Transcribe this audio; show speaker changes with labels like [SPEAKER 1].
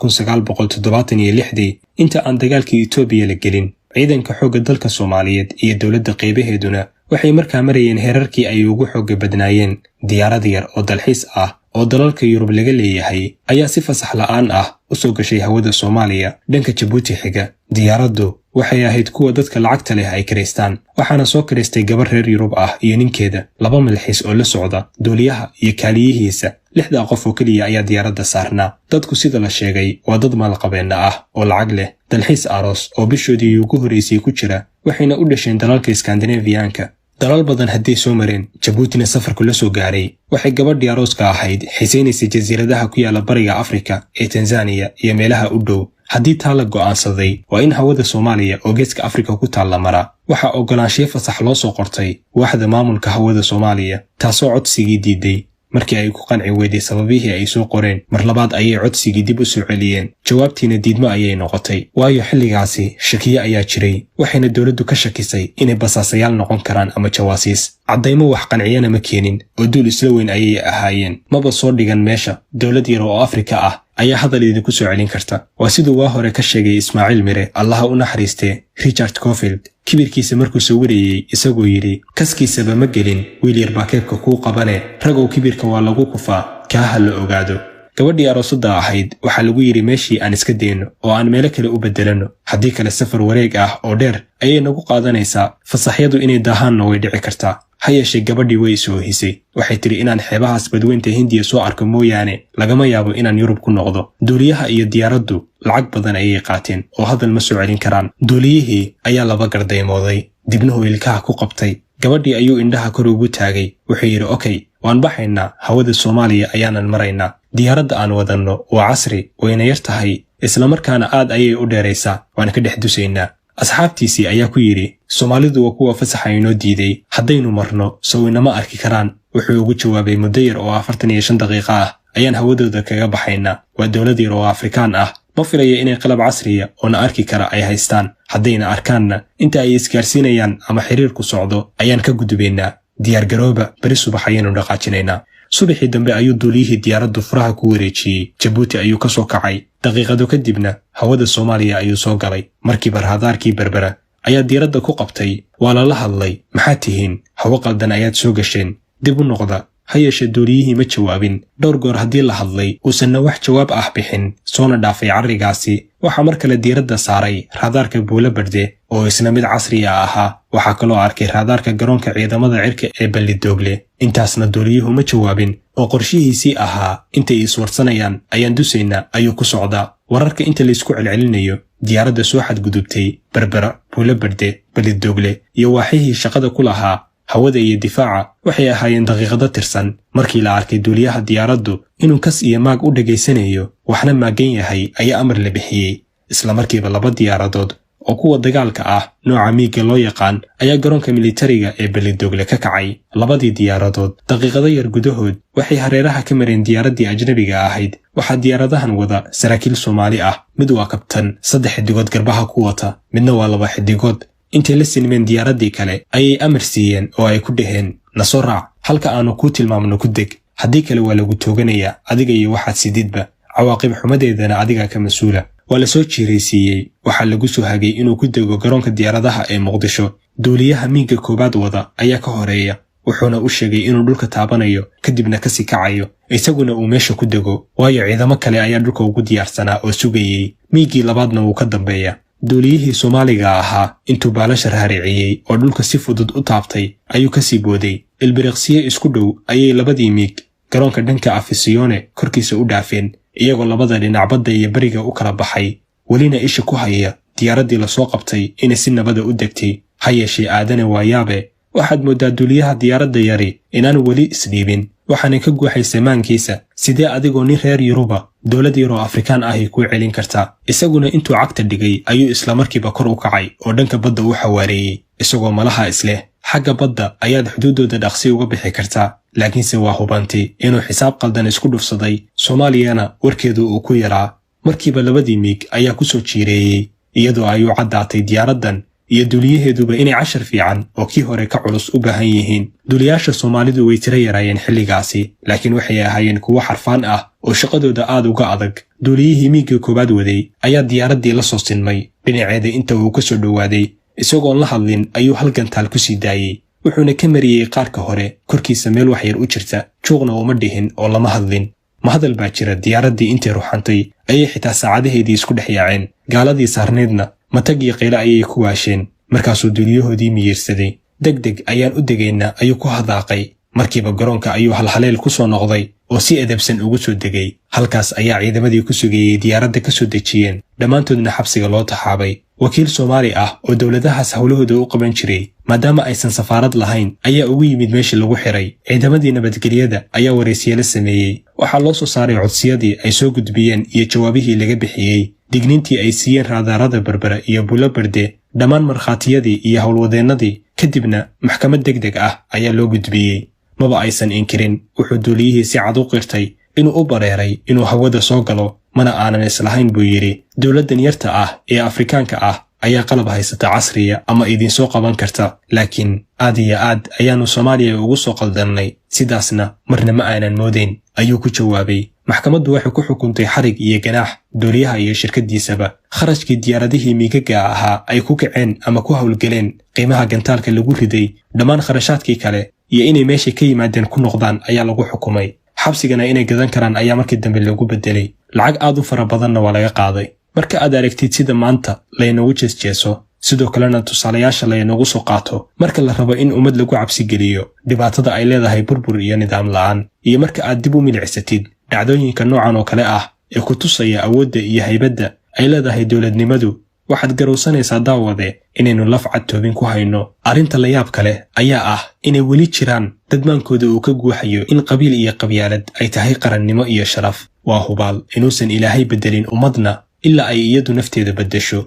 [SPEAKER 1] 1976 inta aan dagaalka Itoobiya la gelin. ciidanka xoogga dalka Soomaaliyeed iyo dawladda qaybaheeduna waxay markaa marayeen heerarkii ay ugu xoogga badnaayeen. diyaarad yar oo dalxiis ah oo dalalka Yurub laga leeyahay ayaa si fasax la'aan ah u soo gashay hawada Soomaaliya dhanka Djibouti xiga. diyaaraddu waxay ahayd kuwa dadka lacagta leh ay kireystaan, waxaana soo kireystay gabar reer Yurub ah iyo ninkeeda, 2 milxiis oo la socda, duuliyaha iyo kaaliyihiisa. 6 qof oo kaliya ayaa diyaaradda saarnaa. dadku sida la sheegay waa dad maalqabeenna ah oo lacag leh, dalxiis aroos oo bishoodii ugu horeysay ku jira, waxayna u dhasheen dalalka Scandinavian-ka. dalal badan hadday soo mareen, Djiboutina safarku la soo gaaray. waxay gabadhii arooska ahayd xiisaynaysa jasiiradaha ku yaala bariga Afrika ee Tanzania iyo meelaha u dhow. haddii taa la go'aansaday waa in hawada Soomaaliya oo geeska Afrika ku taalla mara. waxaa ogolaanshiyo fasax loo soo qortay waaxda maamulka hawada Soomaaliya, taasoo codsigii diiday. markii ay ku qanci weyday sababihii ay soo qoreen, mar labaad ayay codsigii dib u soo celiyeen. jawaabtiina diidmo ayay noqotay, waayo xilligaasi shakiye ayaa jiray, waxayna dawladdu ka shakisay inay basaasayaal noqon karaan ama jawaasiis. caddaymo wax qanciyana ma keenin, oo duul isla weyn ayay ahaayeen. maba soo dhigan meesha. dawlad yar oo Afrika ah ayaa hadal idinku soo celin karta. waa siduu waa hore ka sheegay Ismaaciil Mire, allaha u naxariistee, Richard Cofield kibirkiisa markuu soo wariyey isagoo yidhi, kaskiisaba ma gelin, wiil yar baa keebka kuu qabane, ragow kibirka waa lagu kufaa, kaaha la ogaado. gabadhii aroosada ahayd waxaa lagu yidhi meeshii aan iska dayno oo aan meelo kale u beddelano, haddii kale safar wareeg ah oo dheer ayay nagu qaadanaysaa, fasaxyadu inay daahaanna way dhici kartaa. ha yeeshee gabadhii way soo hisay. waxay tidhi inaan xeebahaas badweynta Hindiya soo arko mooyaane lagama yaabo inaan Yurub ku noqdo. duuliyaha iyo diyaaraddu lacag badan ayay qaateen oo hadal ma soo celin karaan. duuliyihii ayaa laba gardaymooday, dibnuhu ilkaha ku qabtay. gabadhii ayuu indhaha kor ugu taagay. wuxuu yidhi, okay, waan baxaynaa, hawada Soomaaliya ayaanan maraynaa. diyaaradda aan wadanno waa casri, wayna yar tahay, islamarkaana aad ayay u dheeraysaa, waan ka dhex dusaynaa. asxaabtiisii ayaa ku yidhi, Soomaalidu waa kuwa fasaxa inoo diiday, haddaynu marno sow inama arki karaan. wuxuu ugu jawaabay, muddo yar oo 45 daqiiqo ah ayaan hawadooda kaga baxaynaa. waa dawlad yar oo Afrikaan ah, ma filaya inay qalab casriya oo na arki kara ay haystaan. haddayna arkaanna inta ay isgaarsiinayaan ama xiriirku socdo ayaan ka gudubaynaa. diyaargarooba, beri subax ayaynu dhaqaajinaynaa. subaxii dambe ayuu duuliyihii diyaaraddu furaha ku wareejiyey. Djibouti ayuu ka soo kacay. daqiiqado kadibna hawada Soomaaliya ayuu soo galay. markiiba raadaarkii Berbera ayaa diyaaradda ku qabtay. waa lala hadlay, maxaad tihiin? hawo qaldan ayaad soo gasheen, dib u noqda. ha yeeshee duuliyihii ma jawaabin. dhowr goor haddii la hadlay uusanna wax jawaab ah bixin, soona dhaafay carrigaasi. waxaa mar kale diiradda saaray raadaarka Buulo Berde oo isna mid casriya ahaa. waxaa kaloo arkay raadaarka garoonka ciidamada cirka ee Balidoogle. intaasna duuliyuhu ma jawaabin, oo qorshihiisii ahaa intay iswarsanayaan ayaan dusaynaa ayuu ku socdaa. wararka inta laysku celcelinayo, diyaaradda soo xadgudubtay Berbera, Buulo Berde, Balidoogle iyo waaxihii shaqada ku lahaa hawada iyo difaaca waxay ahaayeen daqiiqado tirsan. markii la arkay duuliyaha diyaaraddu inuu kas iyo maag u dhegaysanayo, waxna maagan yahay, ayaa amar la bixiyey. isla markiiba 2 diyaaradood oo kuwa dagaalka ah nooca miiga loo yaqaan ayaa garoonka militariga ee Balidoogle ka kacay. 2dii diyaaradood daqiiqado yar gudahood waxay hareeraha ka mareen diyaaraddii ajnabiga ahayd. waxaa diyaaradahan wada saraakiil Soomaali ah, mid waa kabtan, 3 xidigood garbaha ku wata, midna waa 2 xidigood. intay la sinmeen diyaaraddii kale ayay amar siiyeen oo ay ku dhaheen, na soo raac, halka aanu kuu tilmaamno ku deg, haddii kale waa lagu tooganayaa, adiga iyo waxaad sididba, cawaaqib xumadeedana adigaa ka mas-uula. waa la soo jiiraysiiyey. waxaa lagu soo hagay inuu ku dego garoonka diyaaradaha ee Muqdisho. duuliyaha miiga koowaad wada ayaa ka horeeya, wuxuuna u sheegay inuu dhulka taabanayo kadibna ka sii kacayo, isaguna uu meesha ku dego, waayo ciidamo kale ayaa dhulka ugu diyaarsanaa oo sugayey. miigii labaadna wuu ka dambeeya. duuliyihii Soomaaliga ahaa intuu baalasha raariciyey oo dhulka si fudud u taabtay ayuu ka sii booday. ilbiriqsiye isku dhow ayay 2dii miig garoonka dhanka Afisiyone korkiisa u dhaafeen, iyagoo 2 dhinac badda iyo bariga u kala baxay, welina isha ku haya diyaaraddii la soo qabtay inay si nabada u degtay. ha yeeshee aadane waa yaabe, waxaad mooddaa duuliyaha diyaaradda yari inaan weli isdhiibin. waxaana ka guuxaysa maankiisa, sidee adigoo nin reer Yuruba dawlad yar oo Afrikaan ahi kuu celin kartaa? isaguna intuu cagta dhigay ayuu isla markiiba kor u kacay oo dhanka badda u xawaareeyey, isagoo malaha isleh xagga badda ayaad xuduuddooda dhaqsi uga bixi kartaa. laakiinse waa hubantay inuu xisaab qaldan isku dhufsaday. Soomaaliyana warkeedu uu ku yaraa. markiiba 2dii miig ayaa ku soo jiireeyey, iyadoo ayuu caddaatay diyaaraddan iyo duuliyaheeduba inay cashar fiican oo kii hore ka culus u baahan yihiin. duuliyaasha Soomaalidu way tira yaraayeen xilligaasi, laakiin waxay ahaayeen kuwo xarfaan ah oo shaqadooda aad uga adag. duuliyihii miiga koowaad waday ayaa diyaaraddii la soo sinmay dhinaceeda inta uu ka soo dhowaaday, isagoon la hadlin ayuu hal gantaal ku sii daayey. wuxuuna ka mariyey qaarka hore korkiisa meel wax yar u jirta, juuqna uma dhihin oo lama hadlin. ma hadal baa jira diyaaraddii intay ruxantay ayay xitaa saacadaheedii isku dhex yaaceen. gaaladii saarneedna matag iyo qaylo ayay ku waasheen. markaasuu duuliyahoodii miyirsaday. degdeg ayaan u degaynaa ayuu ku hadaaqay. markiiba garoonka ayuu halhaleel ku soo noqday oo si edebsan ugu soo degay. halkaas ayaa ciidamadii ku sugayey diyaaradda ka soo dejiyeen, dhammaantoodna xabsiga loo taxaabay. wakiil Soomaali ah oo dowladahaas howlahooda u qaban jiray maadaama aysan safaarad lahayn ayaa ugu yimid meesha lagu xiray. ciidamadii nabadgelyada ayaa waraysiyeelo sameeyey. waxaa loo soo saaray codsiyadii ay soo gudbiyeen iyo jawaabihii laga bixiyey, digniintii ay siiyeen raadaarada Berbera iyo Buulo Berde, dhammaan markhaatiyadii iyo howlwadeennadii. kadibna maxkamad degdeg ah ayaa loo gudbiyey. maba aysan inkirin. wuxuu duuliyihii si cad u qirtay inuu u bareeray inuu hawada soo galo, mana aanan islahayn buu yidhi. dowladdan yarta ah ee Afrikaanka ah ayaa qalab haysata casriya ama idinsoo qaban karta, laakiin aad iyo aad ayaannu Soomaaliya ugu soo qaldannay, sidaasna marna ma aanan moodayn, ayuu ku jawaabay. maxkamaddu waxay ku xukuntay xarig iyo ganaax duuliyaha iyo shirkaddiisaba. kharashkii diyaaradihii miigaga ahaa ay ku kaceen ama ku howlgeleen, qiimaha gantaalka lagu riday, dhammaan kharashaadkii kale iyo inay meesha ka yimaadeen ku noqdaan ayaa lagu xukumay. xabsigana inay gadan karaan ayaa markii dambe lagu bedelay. lacag aad u fara badanna waa laga qaaday. marka aad aragtid sida maanta laynagu jeesjeeso, sidoo kalena tusaalayaasha laynagu soo qaato marka la rabo in ummad lagu cabsi geliyo dhibaatada ay leedahay burbur iyo nidaam la'aan, iyo marka aad dib u milicsatid dhacdooyinka noocan oo kale ah ee ku tusaya awoodda iyo haybadda ay leedahay dowladnimadu, waxaad garowsanaysaa daawade inaynu laf cad toobin ku hayno. arrinta la yaab kale ayaa ah inay weli jiraan dadmaankooda uu ka guuxayo in qabiil iyo qabyaalad ay tahay qarannimo iyo sharaf. waa hubaal inuusan Ilaahay beddelin ummadna ilaa ay iyadu nafteeda beddesho.